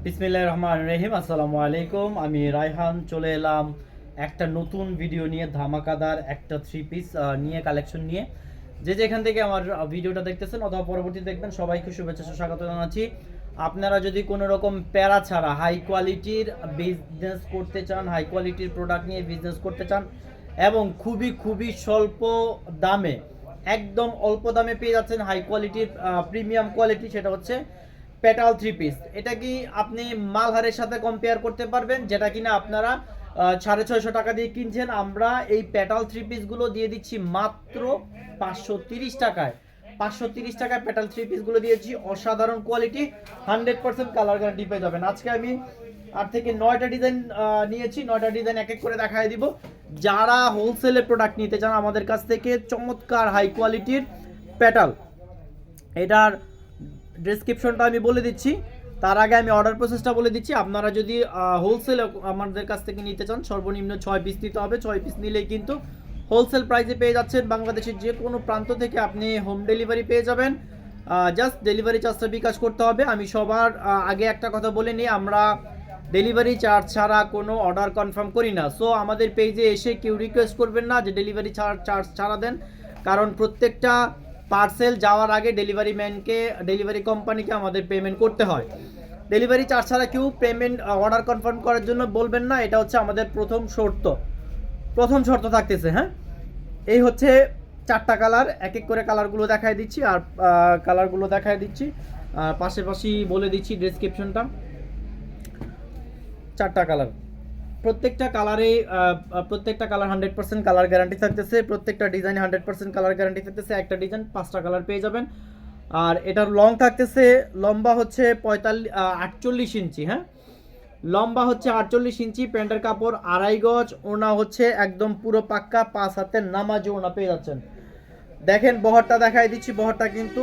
বিসমিল্লাহির রহমানির রহিম। আসসালামু আলাইকুম। আমি রায়হান চলে এলাম একটা নতুন ভিডিও নিয়ে, ধামাকাদার একটা থ্রি পিস নিয়ে, কালেকশন নিয়ে। যে যেখান থেকে আমার ভিডিওটা দেখতেছেন অথবা পরবর্তী দেখবেন, সবাইকে শুভেচ্ছা স্বাগত জানাচ্ছি। আপনারা যদি কোনো রকম প্যারা ছাড়া হাই কোয়ালিটির বিজনেস করতে চান, হাই কোয়ালিটির প্রোডাক্ট নিয়ে বিজনেস করতে চান এবং খুবই খুবই স্বল্প দামে, একদম অল্প দামে পেয়ে যাচ্ছেন হাই কোয়ালিটির প্রিমিয়াম কোয়ালিটি, সেটা হচ্ছে পেটাল থ্রি পিস। এটা কি আপনি মালহারের সাথে কম্পেয়ার করতে পারবেন, যেটা কিনা আপনারা 650 টাকা দিয়ে কিনছেন। আমরা এই পেটাল থ্রি পিসগুলো দিয়ে দিচ্ছি মাত্র 530 টাকায়। 530 টাকায় পেটাল থ্রি পিসগুলো দিয়েছি, অসাধারণ কোয়ালিটি, 100% কালার গ্যারান্টি পেয়ে যাবেন। আজকে আমি 8 থেকে 9টা ডিজাইন নিয়েছি, 9টা ডিজাইন এক এক করে দেখায় দিব। যারা হোলসেলের প্রোডাক্ট নিতে চান আমাদের কাছ থেকে, চমৎকার হাই কোয়ালিটির পেটাল, এটার ডেসক্রিপশনটা আমি বলে দিচ্ছি। তার আগে আমি অর্ডার প্রসেসটা বলে দিচ্ছি। আপনারা যদি হোলসেল আমাদের কাছ থেকে নিতে চান, সর্বনিম্ন 6 পিস নিতে হবে। 6 পিস নিলেই কিন্তু হোলসেল প্রাইসে পেয়ে যাচ্ছেন। বাংলাদেশের যে কোনো প্রান্ত থেকে আপনি হোম ডেলিভারি পেয়ে যাবেন। জাস্ট ডেলিভারি চার্জটা বিকাশ করতে হবে। আমি সবার আগে একটা কথা বলে নিই, আমরা ডেলিভারি চার্জ ছাড়া কোনো অর্ডার কনফার্ম করি না। সো আমাদের পেজে এসে কেউ রিকোয়েস্ট করবেন না যে ডেলিভারি চার্জ ছাড়া দেন, কারণ প্রত্যেকটা পার্সেল যাওয়ার আগে ডেলিভারি ম্যানকে, ডেলিভারি কোম্পানিকে আমাদের পেমেন্ট করতে হয়। ডেলিভারি চার্জ ছাড়া কেউ পেমেন্ট অর্ডার কনফার্ম করার জন্য বলবেন না, এটা হচ্ছে আমাদের প্রথম শর্ত থাকতেছে। হ্যাঁ, এই হচ্ছে 4টা কালার, এক এক করে কালারগুলো দেখায় দিচ্ছি। আর কালারগুলো দেখায় দিচ্ছি, পাশাপাশি বলে দিচ্ছি ডেসক্রিপশনটা। 4টা কালার, প্রত্যেকটা কালার 100% কালার গ্যারান্টি থাকতেছে। প্রত্যেকটা ডিজাইন 100% কালার গ্যারান্টি থাকতেছে। একটা ডিজাইন 5টা কালার পেয়ে যাবেন। আর এটার লং থাকতেছে, লম্বা হচ্ছে 48 ইঞ্চি। হ্যাঁ, লম্বা হচ্ছে 48 ইঞ্চি, প্যান্টের কাপড় 2.5 গজ, ওনা হচ্ছে একদম পুরো পাক্কা 5 হাতের নামাজি ওনা পেয়ে যাচ্ছেন। দেখেন বহরটা দেখাই দিচ্ছি, বহরটা কিন্তু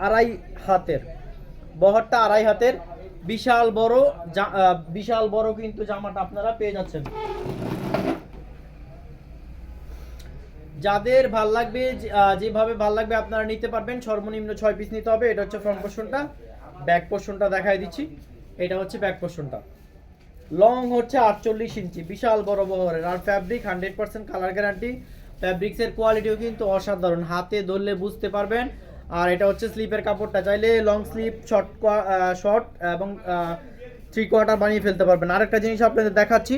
আড়াই হাতের, বহরটা 2.5 হাতের, বিশাল বড় কিন্তু জামাটা আপনারা পেয়ে যাচ্ছেন। যাদের ভাল লাগবে, যেভাবে ভাল লাগবে আপনারা নিতে পারবেন। সর্বনিম্ন 6 পিস নিতে হবে। এটা হচ্ছে ফ্রন্ট পোর্শনটা। ব্যাক পোর্শনটা দেখাই দিচ্ছি, এটা হচ্ছে ব্যাক পোর্শনটা। লং হচ্ছে 48 ইঞ্চি, বিশাল বড় বহরের। আর ফ্যাব্রিক 100% কালার গ্যারান্টি। ফ্যাব্রিক্সের কোয়ালিটিও কিন্তু অসাধারণ, হাতে ধরলে বুঝতে পারবেন। আর এটা হচ্ছে স্লিপের কাপড়টা, চাইলে লং স্লিপ, শর্ট এবং 3/4 বানিয়ে ফেলতে পারবেন। আরেকটা জিনিস আপনাদের দেখাচ্ছি,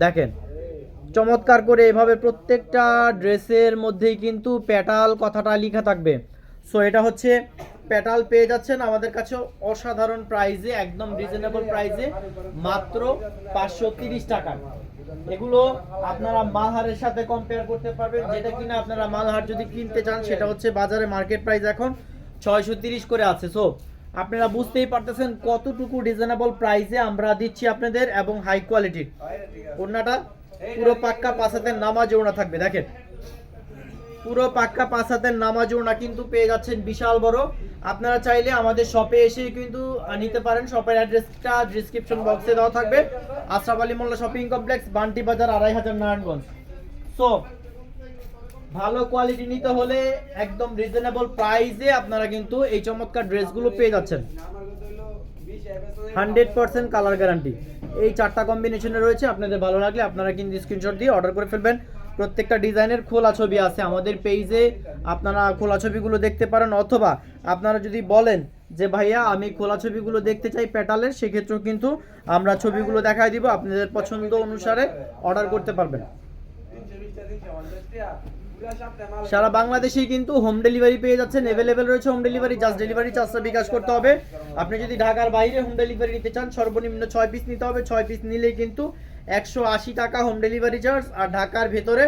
দেখেন চমৎকার করে এভাবে প্রত্যেকটা ড্রেসের মধ্যেই কিন্তু পেটাল কথাটা লেখা থাকবে। সো এটা হচ্ছে পেটাল পেয়ে যাচ্ছেন আমাদের কাছে অসাধারণ প্রাইসে, একদম রিজনেবল প্রাইসে, মাত্র 530 টাকা। এগুলো আপনারা মালহারের সাথে কম্পেয়ার করতে পারবেন, যেটা কিনা আপনারা মালহার যদি কিনতে চান সেটা হচ্ছে বাজারে মার্কেট প্রাইস এখন 630 করে আছে। সো আপনারা বুঝতেই পারতেছেন কতটুকু রিজনেবল প্রাইসে আমরা দিচ্ছি আপনাদের, এবং হাই কোয়ালিটির। ওড়নাটা পুরো পাক্কা 5 হাতের নামাজ ওড়না থাকবে। দেখেন পুরো পাক্কা 5 হাতের নামাজ ওড়না কিন্তু পেয়ে যাচ্ছেন, বিশাল বড়। আপনারা চাইলে আমাদের শপে এসে কিন্তু নিতে পারেন। শপের অ্যাড্রেসটা ডেসক্রিপশন বক্সে দেওয়া থাকবে। আশরাফ আলী মোল্লা শপিং কমপ্লেক্স, বান্টি বাজার, 2500 নারায়ণগঞ্জ। সো ভালো কোয়ালিটি নিতে হলে একদম রিজনেবল প্রাইসে আপনারা কিন্তু এই চমৎকার ড্রেসগুলো পেয়ে যাচ্ছেন। 100% কালার গ্যারান্টি। এই 4টা কম্বিনেশনে রয়েছে, আপনাদের ভালো লাগলে আপনারা কিন্তু স্ক্রিনশট দিয়ে অর্ডার করে ফেলবেন। প্রত্যেকটা ডিজাইনের খোলা ছবি আছে আমাদের পেজে, আপনারা খোলা ছবিগুলো দেখতে পারেন। অথবা আপনারা যদি বলেন যে ভাইয়া আমি খোলা ছবিগুলো দেখতে চাই পেটালের, সেক্ষেত্রেও কিন্তু আমরা ছবিগুলো দেখাই দিব, আপনাদের পছন্দ অনুসারে অর্ডার করতে পারবেন। সারা বাংলাদেশেই কিন্তু হোম ডেলিভারি পেয়ে যাচ্ছেন, অ্যাভেলেবেল রয়েছে হোম ডেলিভারি। জাস্ট ডেলিভারি চার্জটা বিকাশ করতে হবে। আপনি যদি ঢাকার বাইরে হোম ডেলিভারি নিতে চান, সর্বনিম্ন 6 পিস নিতে হবে। 6 পিস নিলেই কিন্তু 180 টাকা হোম ডেলিভারি চার্জ, আর ঢাকার ভেতরে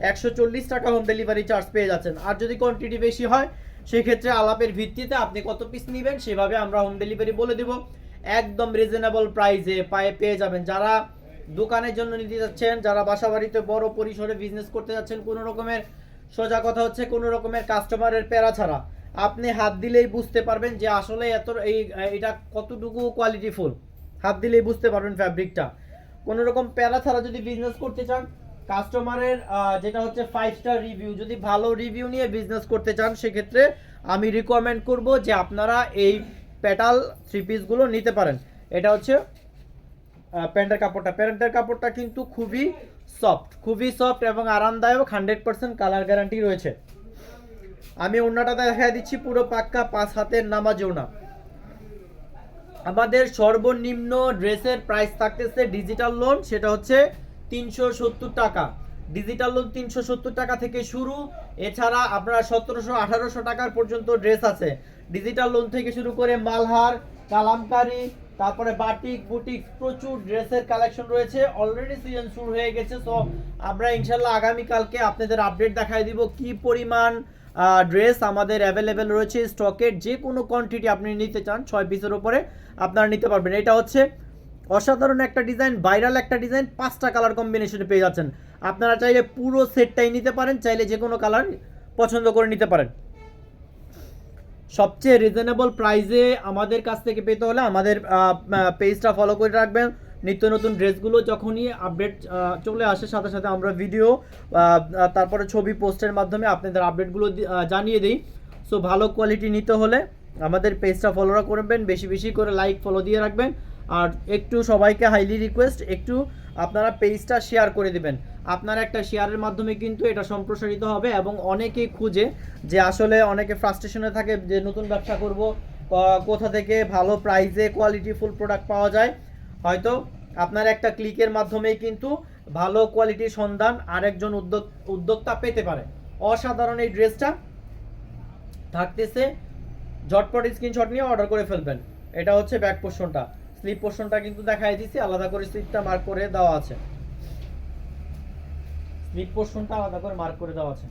140 টাকা হোম ডেলিভারি চার্জ পেয়ে যাচ্ছেন। আর যদি কোয়ান্টিটি বেশি হয়, সেক্ষেত্রে আলাপের ভিত্তিতে আপনি কত পিস নেবেন সেভাবে আমরা হোম ডেলিভারি বলে দেব। একদম রিজনেবল প্রাইসে পেয়ে যাবেন। যারা দোকানের জন্য নিতে যাচ্ছেন, যারা বাসা বাড়িতে বড় পরিসরে বিজনেস করতে যাচ্ছেন, কোনো রকমের, সোজা কথা হচ্ছে কোনো রকমের কাস্টমারের প্যারা ছাড়া, আপনি হাত দিলেই বুঝতে পারবেন যে আসলে এটা কতটুকু কোয়ালিটিফুল। হাত দিলেই বুঝতে পারবেন ফ্যাব্রিকটা। কোনো রকম প্যারা ছাড়া যদি বিজনেস করতে চান, কাস্টমারের যেটা হচ্ছে 5 স্টার রিভিউ, যদি ভালো রিভিউ নিয়ে বিজনেস করতে চান, সেক্ষেত্রে আমি রিকমেন্ড করব যে আপনারা এই পেটাল থ্রি পিসগুলো নিতে পারেন। এটা হচ্ছে প্যান্টের কাপড়টা কিন্তু খুবই সফট এবং আরামদায়ক, 100% কালার গ্যারান্টি রয়েছে। আমি ওড়নাটা দেখাই দিচ্ছি, পুরো পাক্কা 5 হাতের নামাজি ওড়না। আমাদের সর্বনিম্ন ড্রেসের প্রাইস থাকতেছে ডিজিটাল লোন, সেটা হচ্ছে 370 টাকা। ডিজিটাল লোন 370 টাকা থেকে শুরু, এছাড়া আপনারা 1700-1800 টাকার পর্যন্ত ড্রেস আছে। ডিজিটাল লোন থেকে শুরু করে মালহার, কালামকারী, তারপরে বাটিক, বুটিক, প্রচুর ড্রেসের কালেকশন রয়েছে। অলরেডি সিজন শুরু হয়ে গেছে, সো আমরা ইনশাল্লাহ আগামীকালকে আপনাদের আপডেট দেখাই দিব কি পরিমাণ ড্রেস আমাদের অ্যাভেলেবেল রয়েছে স্টকের। যে কোনো কোয়ান্টিটি আপনি নিতে চান 6 পিসের উপরে আপনারা নিতে পারবেন। এটা হচ্ছে অসাধারণ একটা ডিজাইন, ভাইরাল একটা ডিজাইন, 5টা কালার কম্বিনেশনে পেয়ে যাচ্ছেন। আপনারা চাইলে পুরো সেটটাই নিতে পারেন, চাইলে যে কোনো কালার পছন্দ করে নিতে পারেন। সবচেয়ে রিজনেবল প্রাইসে আমাদের কাছ থেকে পেতে হলে আমাদের পেজটা ফলো করে রাখবেন। নিত্য নতুন ড্রেসগুলো যখনই আপডেট চলে আসে, সাথে সাথে আমরা ভিডিও তারপরে ছবি পোস্টের মাধ্যমে আপনাদের আপডেটগুলো জানিয়ে দিই। সো ভালো কোয়ালিটি নিতে হলে আমাদের পেজটা ফলো করবেন, বেশি বেশি করে লাইক ফলো দিয়ে রাখবেন। আর একটু সবাইকে হাইলি রিকোয়েস্ট, একটু আপনারা পেজটা শেয়ার করে দিবেন। আপনার একটা শেয়ারের মাধ্যমে কিন্তু এটা সম্প্রসারিত হবে এবং অনেকেই খুঁজে যে আসলে অনেকে ফ্রাস্ট্রেশনে থাকে যে নতুন ব্যবসা করব, কোথা থেকে ভালো প্রাইসে কোয়ালিটি ফুল প্রোডাক্ট পাওয়া যায়। হয়তো আপনার একটা ক্লিকের মাধ্যমেই কিন্তু ভালো কোয়ালিটির সন্ধান আরেকজন উদ্যোক্তা পেতে পারে। অসাধারণ এই ড্রেসটা থাকতেছে, ঝটপট স্ক্রিনশট নিয়ে অর্ডার করে ফেলবেন। এটা হচ্ছে ব্যাক পোর্শনটা, স্লিপ পোর্শনটা কিন্তু দেখাই দিছি, আলাদা করে স্লিপটা মার্ক করে দেওয়া আছে, স্লিপ পোর্শনটা আলাদা করে মার্ক করে দেওয়া আছে।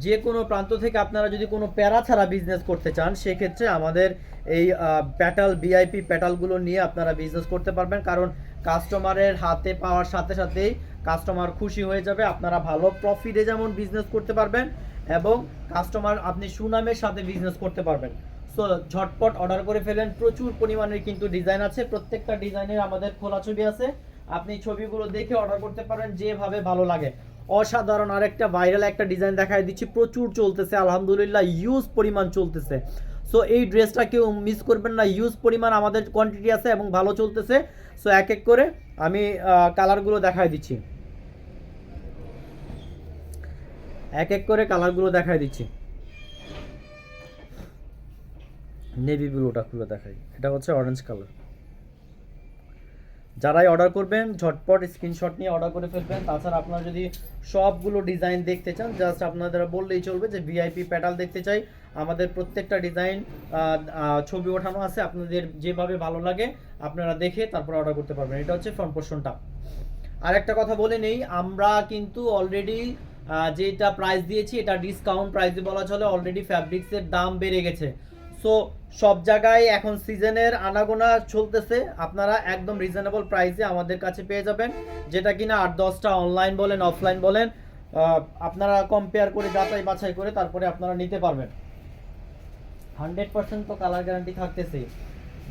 যে কোনো প্রান্ত থেকে আপনারা যদি কোনো প্যারা ছাড়া বিজনেস করতে চান, সেক্ষেত্রে আমাদের এই প্যাটাল ভিআইপি প্যাটালগুলো নিয়ে আপনারা বিজনেস করতে পারবেন। কারণ কাস্টমারের হাতে পাওয়ার সাথে সাথেই কাস্টমার খুশি হয়ে যাবে, আপনারা ভালো প্রফিটে যেমন বিজনেস করতে পারবেন এবং কাস্টমার আপনি সুনামের সাথে বিজনেস করতে পারবেন। সো ঝটপট অর্ডার করে ফেলেন। প্রচুর পরিমাণের কিন্তু ডিজাইন আছে, প্রত্যেকটা ডিজাইনের আমাদের খোলা ছবি আছে, আপনি ছবিগুলো দেখে অর্ডার করতে পারেন যেভাবে ভালো লাগে। অসাধারণ আরেকটা ভাইরাল একটা ডিজাইন দেখায় দিচ্ছি, প্রচুর চলতেছে আলহামদুলিল্লাহ, ইউজ পরিমাণ চলতেছে। সো এই ড্রেসটা কেউ মিস করবেন না, ইউজ পরিমাণ আমাদের কোয়ান্টিটি আছে এবং ভালো চলতেছে। সো এক এক করে আমি কালারগুলো দেখায় দিচ্ছি, এক এক করে কালারগুলো দেখায় দিচ্ছি। নেভি ব্লুটা খুলে দেখাই, এটা হচ্ছে অরেঞ্জ কালার। যারাই অর্ডার করবেন ঝটপট স্ক্রিনশট নিয়ে অর্ডার করে ফেলবেন। তাছাড়া আপনারা যদি সবগুলো ডিজাইন দেখতে চান, জাস্ট আপনাদের বললেই চলবে যে ভিআইপি প্যাটাল দেখতে চাই। আমাদের প্রত্যেকটা ডিজাইন ছবি ওঠানো আছে, আপনাদের যেভাবে ভালো লাগে আপনারা দেখে তারপর অর্ডার করতে পারবেন। এটা হচ্ছে ফ্রন্ট পোর্শনটা। আর একটা কথা বলে নেই, আমরা কিন্তু অলরেডি যেটা প্রাইস দিয়েছি এটা ডিসকাউন্ট প্রাইসে বলা চলে। অলরেডি ফ্যাব্রিক্সের দাম বেড়ে গেছে, সো সব জায়গায় এখন সিজনের আনাগোনা চলতেছে, আপনারা একদম রিজনেবল প্রাইসে আমাদের কাছে পেয়ে যাবেন। যেটা কিনা 8-10টা অনলাইন বলেন অফলাইন বলেন আপনারা কম্পেয়ার করে যাচাই বাছাই করে তারপরে আপনারা নিতে পারবেন। 100% তো কালার গ্যারান্টি থাকতেছে।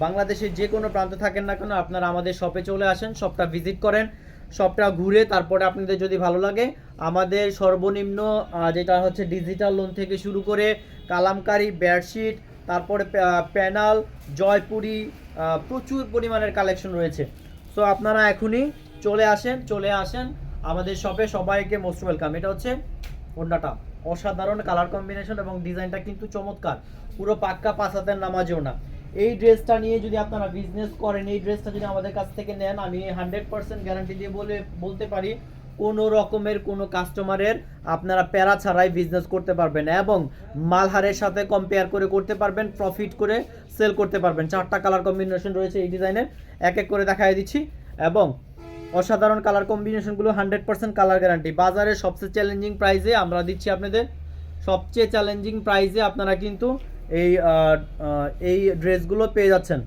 বাংলাদেশের যে কোনো প্রান্তে থাকেন না কেন আপনারা আমাদের শপে চলে আসেন, শপটা ভিজিট করেন, শপটা ঘুরে তারপরে আপনাদের যদি ভালো লাগে আমাদের সর্বনিম্ন যেটা হচ্ছে ডিজিটাল লোন থেকে শুরু করে কালামকারী, বেডশিট, তারপরে প্যানাল, জয়পুরি, প্রচুর পরিমাণের কালেকশন রয়েছে। সো আপনারা এখনই চলে আসেন আমাদের শপে, সবাইকে মোস্ট ওয়েলকাম। এটা হচ্ছে ওড়নাটা, অসাধারণ কালার কম্বিনেশন এবং ডিজাইনটা কিন্তু চমৎকার, পুরো পাক্কা 5 হাতের নামাজি ওড়না। এই ড্রেসটা নিয়ে যদি আপনারা বিজনেস করেন, এই ড্রেসটা যদি আমাদের কাছ থেকে নেন, আমি 100% গ্যারান্টি দিয়ে বলতে পারি কোনো রকমের কোনো কাস্টমারের আপনারা প্যারা ছাড়াই বিজনেস করতে পারবেন এবং মালহারের সাথে কম্পেয়ার করে করতে পারবেন, প্রফিট করে সেল করতে পারবেন। 4টা কালার কম্বিনেশন রয়েছে এই ডিজাইনের, এক এক করে দেখাই দিচ্ছি এবং অসাধারণ কালার কম্বিনেশনগুলো 100% কালার গ্যারান্টি। বাজারে সবচেয়ে চ্যালেঞ্জিং প্রাইসে আমরা দিচ্ছি আপনাদের, সবচেয়ে চ্যালেঞ্জিং প্রাইসে আপনারা কিন্তু এই ড্রেসগুলো পেয়ে যাচ্ছেন।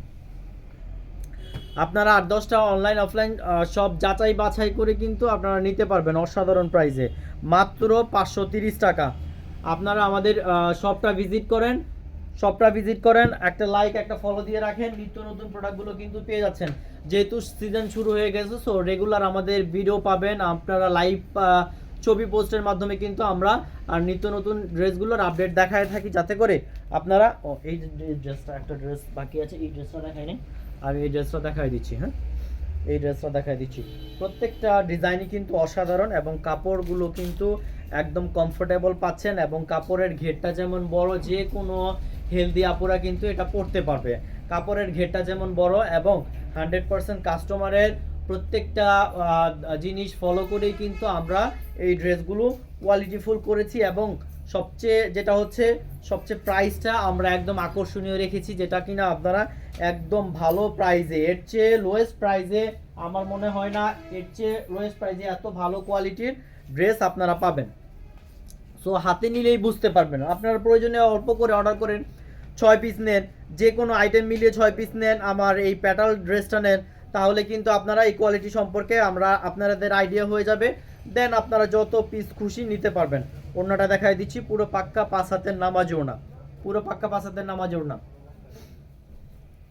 আপনারা 8-10টা অনলাইন অফলাইন সব যাচাই বাছাই করে কিন্তু আপনারা নিতে পারবেন অসাধারণ প্রাইসে, মাত্র 530 টাকা। আপনারা আমাদের শপটা ভিজিট করেন, একটা লাইক একটা ফলো দিয়ে রাখেন, নিত্য নতুন প্রোডাক্টগুলো কিন্তু পেয়ে যাচ্ছেন। যেহেতু সিজন শুরু হয়ে গেছে, সো রেগুলার আমাদের ভিডিও পাবেন, আপনারা লাইভ ছবি পোস্টের মাধ্যমে কিন্তু আমরা আর নিত্য নতুন ড্রেসগুলোর আপডেট দেখায় থাকি, যাতে করে আপনারা এই ড্রেসটা, একটা ড্রেস বাকি আছে, এই ড্রেসটা দেখাই নি, আমি এই ড্রেসটা দেখাই দিচ্ছি। হ্যাঁ, এই ড্রেসটা দেখাই দিচ্ছি। প্রত্যেকটা ডিজাইনই কিন্তু অসাধারণ এবং কাপড়গুলো কিন্তু একদম কমফোর্টেবল পাচ্ছেন, এবং কাপড়ের ঘেরটা যেমন বড়, যে কোনো হেলদি আপুরা কিন্তু এটা পরতে পারবে। কাপড়ের ঘেরটা যেমন বড়, এবং 100% কাস্টমারের প্রত্যেকটা জিনিস ফলো করেই কিন্তু আমরা এই ড্রেসগুলো কোয়ালিটিফুল করেছি, এবং সবচেয়ে যেটা হচ্ছে সবচেয়ে প্রাইসটা আমরা একদম আকর্ষণীয় রেখেছি, যেটা কিনা আপনারা একদম ভালো প্রাইসে, এর চেয়ে লোয়েস্ট প্রাইসে আমার মনে হয় না এর চেয়ে লোয়েস্ট প্রাইসে এত ভালো কোয়ালিটির ড্রেস আপনারা পাবেন। সো হাতে নিলেই বুঝতে পারবেন। আপনারা প্রয়োজনে অল্প করে অর্ডার করেন, 6 পিস নেন, যে কোনো আইটেম মিলিয়ে 6 পিস নেন, আমার এই প্যাটাল ড্রেসটা নেন, তাহলে কিন্তু আপনারা এই কোয়ালিটি সম্পর্কে আপনাদের আইডিয়া হয়ে যাবে। দেন আপনারা যত পিস খুশি নিতে পারবেন। ওড়নাটা দেখাই দিচ্ছি, পুরো পাক্কা 5 হাতের নামাজ ওড়না, পুরো পাক্কা 5 হাতের নামাজ ওড়না।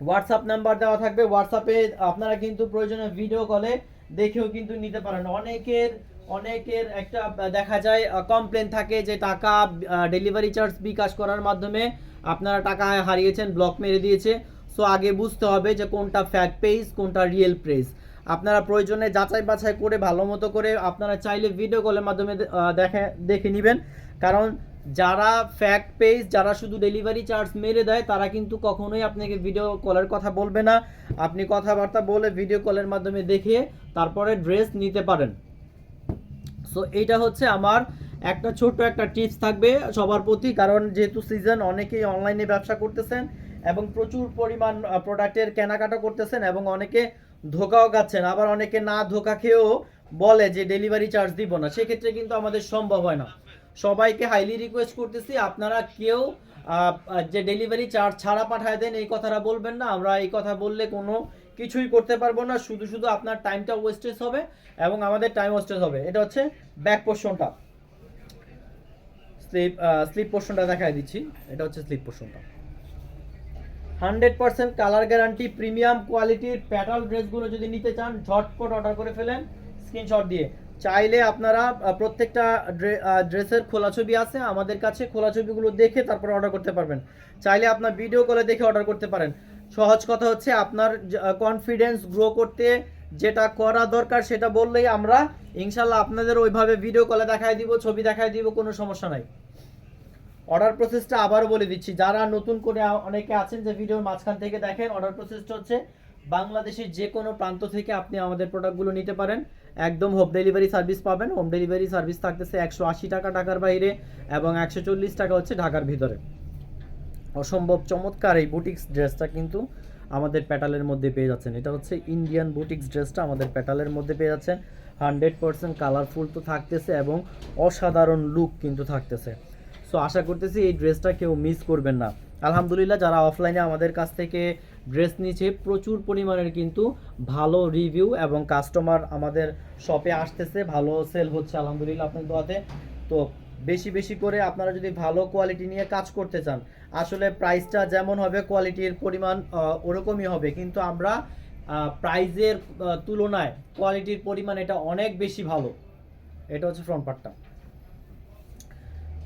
হোয়াটসঅ্যাপ নাম্বার দেওয়া থাকবে, হোয়াটসঅ্যাপে আপনারা কিন্তু প্রয়োজনে ভিডিও কলে দেখেও কিন্তু নিতে পারেন। অনেকের একটা দেখা যায় কমপ্লেন থাকে যে টাকা ডেলিভারি চার্জ বিকাশ করার মাধ্যমে আপনারা টাকা হারিয়েছেন, ব্লক মেরে দিয়েছে। সো আগে বুঝতে হবে যে কোনটা ফ্যাক পেজ, কোনটা রিয়েল পেজ। আপনারা প্রয়োজনে যাচাই বাছাই করে ভালো মতো করে আপনারা চাইলে ভিডিও কলের মাধ্যমে দেখে নেবেন। কারণ যারা ফ্যাক পেজ, যারা শুধু ডেলিভারি চার্জ মেরে দেয়, তারা কিন্তু কখনোই আপনাকে ভিডিও কলের কথা বলবে না। আপনি কথাবার্তা বলে ভিডিও কলের মাধ্যমে দেখে তারপরে ড্রেস নিতে পারেন। সো এইটা হচ্ছে আমার একটা ছোট্ট একটা টিপস থাকবে সবার প্রতি, কারণ যেহেতু সিজন, অনেকেই অনলাইনে ব্যবসা করতেছেন এবং প্রচুর পরিমাণ প্রোডাক্টের কেনাকাটা করতেছেন, এবং অনেকে ধোকাও খাচ্ছেন, আবার অনেকে না ধোকা খেয়েও বলে যে ডেলিভারি চার্জ দিব না। সেক্ষেত্রে কিন্তু আমাদের সম্ভব হয় না। সবাইকে হাইলি রিকোয়েস্ট করতেছি, আপনারা কেউ যে ডেলিভারি চার্জ ছাড়া পাঠায় দেন এই কথাটা বলবেন না। আমরা এই কথা বললে কোনো কিছুই করতে পারবো না, শুধু শুধু আপনার টাইমটা ওয়েস্টেজ হবে এবং আমাদের টাইম ওয়েস্টেজ হবে। এটা হচ্ছে ব্যাক পোর্শনটা, স্লিপ পোর্শনটা দেখাই দিচ্ছি। এটা হচ্ছে স্লিপ পোর্শনটা। 100% কালার গ্যারান্টি, প্রিমিয়াম কোয়ালিটির প্যাটাল ড্রেসগুলো যদি নিতে চান ঝটপট অর্ডার করে ফেলেন স্ক্রিনশট দিয়ে। চাইলে আপনারা প্রত্যেকটা ড্রেসের খোলা ছবি আছে আমাদের কাছে, খোলা ছবিগুলো দেখে তারপর অর্ডার করতে পারবেন। চাইলে আপনার ভিডিও কলে দেখে অর্ডার করতে পারেন। সহজ কথা হচ্ছে, আপনার কনফিডেন্স গ্রো করতে যেটা করা দরকার সেটা বললেই আমরা ইনশাল্লাহ আপনাদের ওইভাবে ভিডিও কলে দেখায় দিব, ছবি দেখায় দিব, কোনো সমস্যা নাই। অর্ডার প্রসেসটা আবারও বলে দিচ্ছি, যারা নতুন করে অনেকে আছেন যে ভিডিওর মাঝখান থেকে দেখেন, অর্ডার প্রসেসটা হচ্ছে বাংলাদেশের যে কোনো প্রান্ত থেকে আপনি আমাদের প্রোডাক্টগুলো নিতে পারেন। একদম হোম ডেলিভারি সার্ভিস পাবেন। হোম ডেলিভারি সার্ভিস থাকতেছে 180 টাকা ঢাকার বাইরে, এবং 140 টাকা হচ্ছে ঢাকার ভিতরে। অসম্ভব চমৎকার এই বুটিক্স ড্রেসটা কিন্তু আমাদের প্যাটালের মধ্যে পেয়ে যাচ্ছেন। এটা হচ্ছে ইন্ডিয়ান বুটিক্স ড্রেসটা আমাদের প্যাটালের মধ্যে পেয়ে যাচ্ছেন। 100% কালারফুল তো থাকতেছে এবং অসাধারণ লুক কিন্তু থাকতেছে। সো আশা করতেছি এই ড্রেসটা কেউ মিস করবেন না। আলহামদুলিল্লাহ, যারা অফলাইনে আমাদের কাছ থেকে ড্রেস নিচ্ছে প্রচুর পরিমাণের কিন্তু ভালো রিভিউ, এবং কাস্টমার আমাদের শপে আসতেছে, ভালো সেল হচ্ছে আলহামদুলিল্লাহ আপনার দোয়াতে। তো বেশি বেশি করে আপনারা যদি ভালো কোয়ালিটি নিয়ে কাজ করতে চান, আসলে প্রাইসটা যেমন হবে কোয়ালিটির পরিমাণ ওরকমই হবে, কিন্তু আমরা প্রাইজের তুলনায় কোয়ালিটির পরিমাণ এটা অনেক বেশি ভালো। এটা হচ্ছে ফ্রন্ট পার্টটা।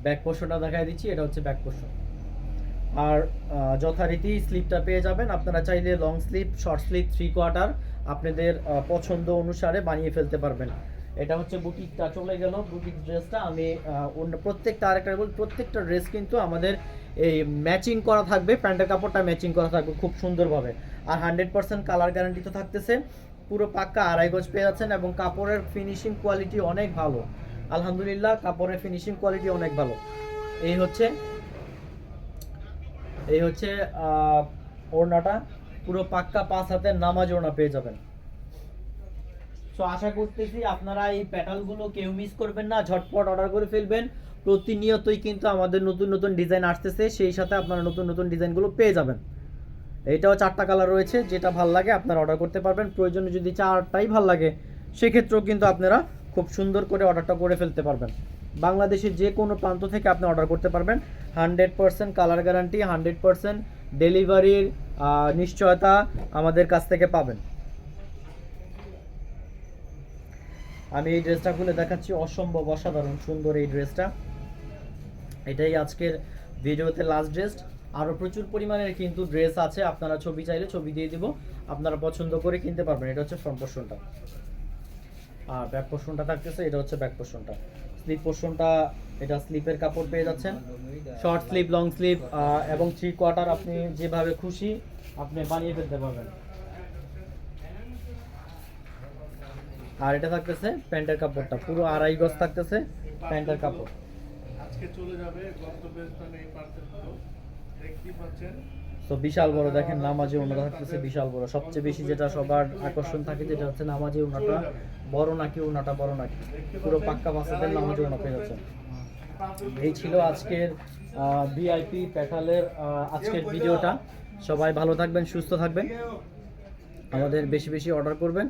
ব্যাক পোর্শনটা দেখাই দিচ্ছি, এটা হচ্ছে ব্যাক পোর্শন। আর যথারীতি স্লিপটা পেয়ে যাবেন। আপনারা চাইলে লং স্লিপ, শর্ট স্লিপ, 3/4 আপনাদের পছন্দ অনুসারে বানিয়ে ফেলতে পারবেন। এটা হচ্ছে বুটিকটা চলে গেল, বুটিক ড্রেসটা। আমি প্রত্যেকটা ড্রেস কিন্তু আমাদের এই ম্যাচিং করা থাকবে, প্যান্টের কাপড়টা ম্যাচিং করা থাকবে খুব সুন্দরভাবে। আর 100% কালার গ্যারান্টি তো থাকতেছে, পুরো পাক্কা 2.5 গজ পেয়ে যাচ্ছেন, এবং কাপড়ের ফিনিশিং কোয়ালিটি অনেক ভালো আলহামদুলিল্লাহ, কাপড়ের ফিনিশিং কোয়ালিটি অনেক ভালো। এই হচ্ছে ওড়নাটা, পুরো পাক্কা 5 হাতের নামাজ ওড়না পেয়ে যাবেন। সো আশা করতেছি আপনারা এই প্যাটার্নগুলো কেউ মিস করবেন না, ঝটপট অর্ডার করে ফেলবেন। প্রতিনিয়তই কিন্তু আমাদের নতুন নতুন ডিজাইন আসতেছে, সেই সাথে আপনারা নতুন নতুন ডিজাইনগুলো পেয়ে যাবেন। এইটাও 4টা কালার রয়েছে, যেটা ভাল লাগে আপনারা অর্ডার করতে পারবেন। প্রয়োজনে যদি 4টাই ভাল লাগে সেক্ষেত্রেও কিন্তু আপনারা খুব সুন্দর করে অর্ডারটা করে ফেলতে পারবেন। বাংলাদেশের যে কোনো প্রান্ত থেকে আপনি অর্ডার করতে পারবেন। 100% কালার গ্যারান্টি, 100% ডেলিভারির নিশ্চয়তা আমাদের কাছ থেকে পাবেন। আমি এই ড্রেসটা খুলে দেখাচ্ছি, অসম্ভব অসাধারণ সুন্দর এই ড্রেসটা। এটাই আজকের ভিডিওতে লাস্ট ড্রেস। আরও প্রচুর পরিমাণের কিন্তু ড্রেস আছে, আপনারা ছবি চাইলে ছবি দিয়ে দিব, আপনারা পছন্দ করে কিনতে পারবেন। এটা হচ্ছে ফ্রন্ট পোর্শনটা, আর ব্যাক পোর্শনটা থাকতেছে, এটা হচ্ছে ব্যাক পোর্শনটা। স্লিপ পোর্শনটা, এটা স্লিপের কাপড় পেয়ে যাচ্ছেন, শর্ট স্লিপ, লং স্লিপ এবং 3/4 আপনি যেভাবে খুশি আপনি বানিয়ে ফেলতে পারবেন। আর এটা থাকতেছে প্যান্টের কাপড়টা, পুরো 2.5 গজ থাকতেছে প্যান্টের কাপড়। আজকে চলে যাবে গন্তব্যস্থানে এই পার্সেলগুলো, দেখতেই পাচ্ছেন। তো বিশাল বড় দেখেন নামাজি ওনাটা থাকতেছে, বিশাল বড়। সবচেয়ে বেশি যেটা সবার আকর্ষণ থাকে যেটা হচ্ছে নামাজি ওনাটা বড় নাকি, ওনাটা বড় নাকি, পুরো পাক্কা বাচ্চাদের নামাজি ওনা পেয়ে যাচ্ছেন। এই ছিল আজকের ভিআইপি প্যাটালের আজকের ভিডিওটা। সবাই ভালো থাকবেন, সুস্থ থাকবেন, আমাদের বেশি বেশি অর্ডার করবেন।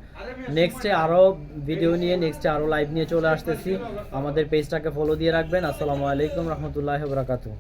নেক্সটে আরও ভিডিও নিয়ে, নেক্সটে আরও লাইভ নিয়ে চলে আসতেছি। আমাদের পেজটাকে ফলো দিয়ে রাখবেন। আসসালামু আলাইকুম রহমতুল্লাহি ওয়া বারাকাতুহু।